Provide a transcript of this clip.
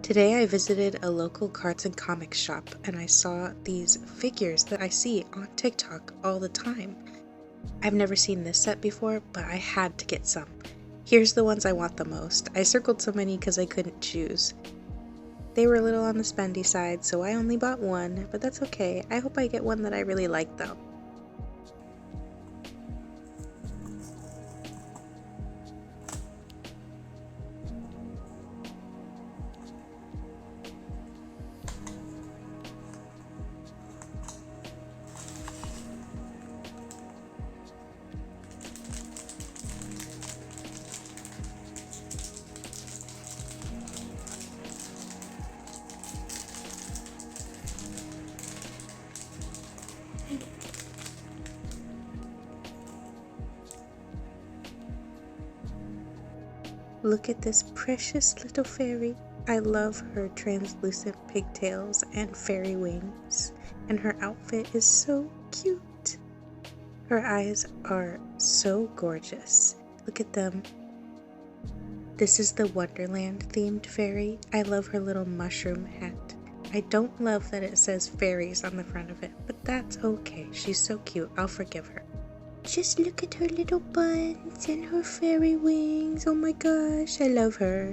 Today I visited a local cards and comics shop and I saw these figures that I see on TikTok all the time. I've never seen this set before, but I had to get some. Here's the ones I want the most. I circled so many because I couldn't choose. They were a little on the spendy side, so I only bought one, but that's okay. I hope I get one that I really like though. Look at this precious little fairy. I love her translucent pigtails and fairy wings, and her outfit is so cute. Her eyes are so gorgeous. Look at them. This is the Wonderland themed fairy. I love her little mushroom hat. I don't love that it says fairies on the front of it, but that's okay. She's so cute. I'll forgive her. Just look at her little buns and her fairy wings. Oh my gosh, I love her.